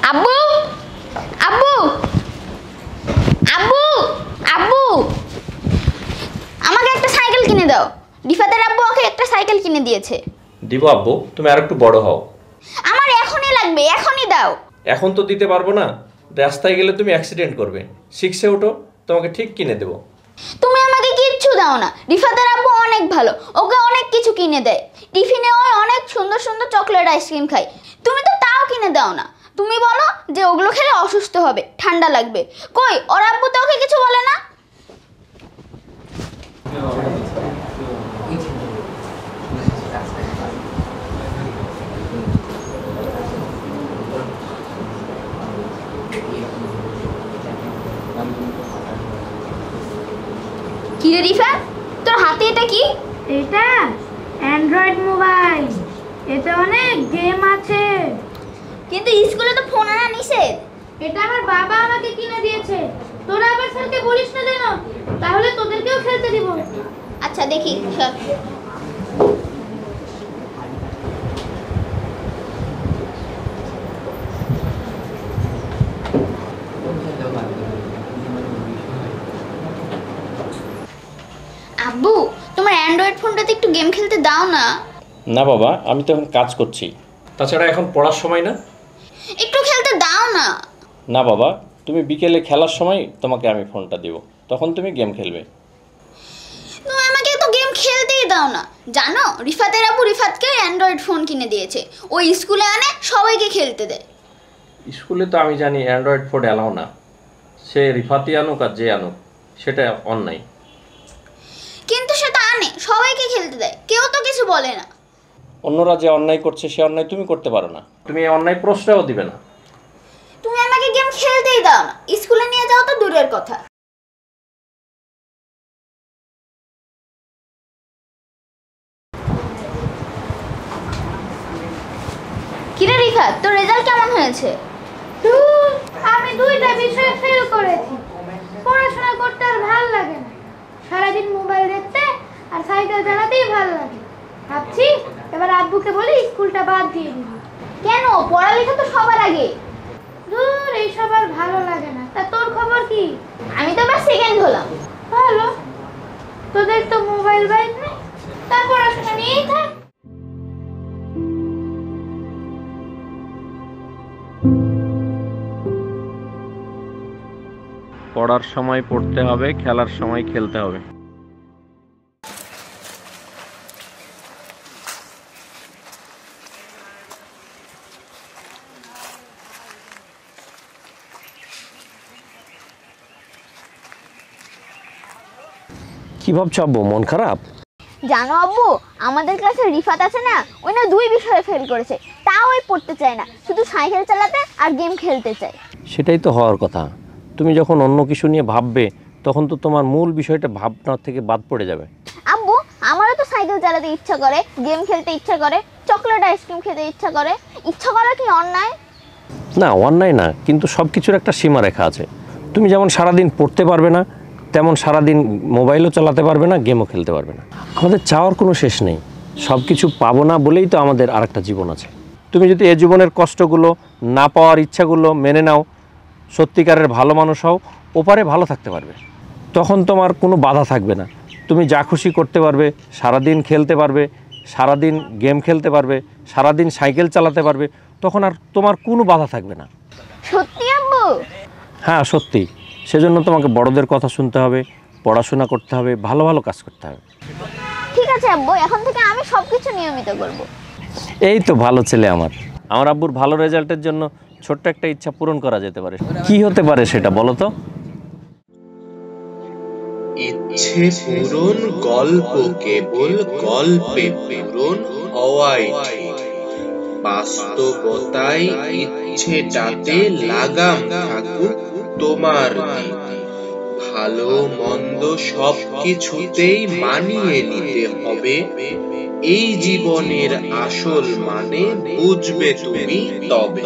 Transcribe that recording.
আব্বু আব্বু আব্বু আব্বু আমাকে একটা সাইকেল কিনে দাও। রিফাতের আব্বু ওকে একটা সাইকেল কিনে দিয়েছে। দিব আব্বু, তুমি আর একটু বড় হও। আমার এখনই লাগবে, এখনই দাও। এখন তো দিতে পারবো না, রাস্তায় গেলে তুমি অ্যাক্সিডেন্ট করবে। 6-এ ওঠো, তোমাকে ঠিক কিনে দেবো। তুমি আমাকে কিচ্ছু দাও না। রিফাতের আব্বু অনেক ভালো, ওকে অনেক কিছু কিনে দেয়। টিফিনে ওই অনেক সুন্দর সুন্দর চকলেট আইসক্রিম খায়, তুমি তো তাও কিনে দাও না। তুমি বলো যে ওগুলো খেলে অসুস্থ হবে, ঠান্ডা লাগবে। কই ওর আব্বু তো ওকে কিছু বলে না। কি রে রিফা, তোর হাতে এটা কি? এটা অ্যান্ড্রয়েড মোবাইল, এতে অনেক গেম আছে। কিন্তু স্কুলে তো ফোন আনা নিষেধ। এটা আমার বাবা আমাকে কিনে দিয়েছে। তোরা আবার স্যারকে বলিস না যেন, তাহলে তোদেরকেও খেলতে দিব। আচ্ছা দেখি সব। আব্বু তোমার অ্যান্ড্রয়েড ফোনটাতে একটু গেম খেলতে দাও না। না বাবা, আমি তো এখন কাজ করছি। তাছাড়া এখন পড়ার সময় না। একটু খেলতে দাও না। না বাবা, তুমি বিকেলে খেলার সময় তোমাকে আমি ফোনটা দিব, তখন তুমি গেম খেলবে। তুমি আমাকে তো গেম খেলতেই দাও না। জানো রিফাতের আব্বু রিফাতকে অ্যান্ড্রয়েড ফোন কিনে দিয়েছে, ওই স্কুলে আনে সবাইকে খেলতে দেয়। স্কুলে তো আমি জানি অ্যান্ড্রয়েড ফোন অ্যালাউ না। সে রিফাতি আনুক আর যে আনুক, সেটা অন্যায়। কিন্তু সেটা আনে সবাইকে খেলতে দেয়, কেউ তো কিছু বলে না। অন্যরা যে অন্যায় করছে সে অন্যায় তুমি করতে পারো না, তুমি এই অন্যায় প্রশ্রয়ও দিবে না। তুমি আমাকে গেম খেলতেই দাও না, স্কুলে নিয়ে যাও তো দূরের কথা। কিরে রিফাত, তোর রেজাল্ট কেমন হয়েছে? আমি 2টা বিষয়ে ফেল করেছি। পড়াশোনা করতে আর ভালো লাগে না, সারাদিন মোবাইল দেখতে আর সাইকেল চালাতেই ভালো লাগে। ভাবছি এবার আব্বুকে বলি স্কুলটা বাদ দিয়ে দিব। কেন? পড়ালেখা তো সবার আগে। দূর, এইসব আর ভালো লাগে না। তা তোর খবর কি? আমি তো এবার সেকেন্ড হলাম। ভালো, তোদের তো মোবাইল বাইক নেই, তা পড়াশোনা নিয়েই থাক। পড়ার সময় পড়তে হবে, খেলার সময় খেলতে হবে। কি ভাবছো আব্বু, মন খারাপ? জানো আব্বু, আমাদের ক্লাসে রিফাত আছে না, ওই না 2 বিষয়ে ফেল করেছে, তাও ওই পড়তে চায় না, শুধু সাইকেল চালাতে আর গেম খেলতে চায়। সেটাই তো হওয়ার কথা। তুমি যখন অন্য কিছু নিয়ে ভাববে তখন তো তোমার মূল বিষয়টা ভাবনা থেকে বাদ পড়ে যাবে। আব্বু আমারও তো সাইকেল চালাতে ইচ্ছা করে, গেম খেলতে ইচ্ছা করে, চকলেট আইসক্রিম খেতে ইচ্ছা করে। ইচ্ছা করা কি অন্যায়? না, অন্যায় না, কিন্তু সব কিছুর একটা সীমারেখা আছে। তুমি যেমন সারাদিন পড়তে পারবে না, তেমন সারাদিন মোবাইলও চালাতে পারবে না, গেমও খেলতে পারবে না। আমাদের চাওয়ার কোনো শেষ নেই, সব কিছু পাবো না বলেই তো আমাদের আরেকটা জীবন আছে। তুমি যদি এ জীবনের কষ্টগুলো, না পাওয়ার ইচ্ছাগুলো মেনে নাও, সত্যিকারের ভালো মানুষ হও, ওপারে ভালো থাকতে পারবে। তখন তোমার কোনো বাধা থাকবে না, তুমি যা খুশি করতে পারবে, সারাদিন খেলতে পারবে, সারাদিন গেম খেলতে পারবে, সারাদিন সাইকেল চালাতে পারবে, তখন আর তোমার কোনো বাধা থাকবে না। সত্যি আব্বু? হ্যাঁ সত্যি। সেজন্য তোমাকে বড়দের কথা শুনতে হবে, পড়াশোনা করতে হবে, ভালো ভালো কাজ করতে হবে। ঠিক আছে আব্বু, এখন থেকে আমি সবকিছু নিয়মিত করব। এই তো ভালো ছেলে আমার। আমার আব্বুর ভালো রেজাল্টের জন্য ছোট্ট একটা ইচ্ছা পূরণ করা যেতে পারে। কি হতে পারে সেটা বলো তো? ইচ্ছে পূরণ গল্প কেবল গল্পে পূরণ হওয়াই ঠিক, বাস্তবতায় ইচ্ছেটাতে লাগাম থাকুক তোমার দিক। ভালো মন্দ সব কিছুতেই মানিয়ে নিতে হবে, এই জীবনের আসল মানে বুঝবে তুমি তবে।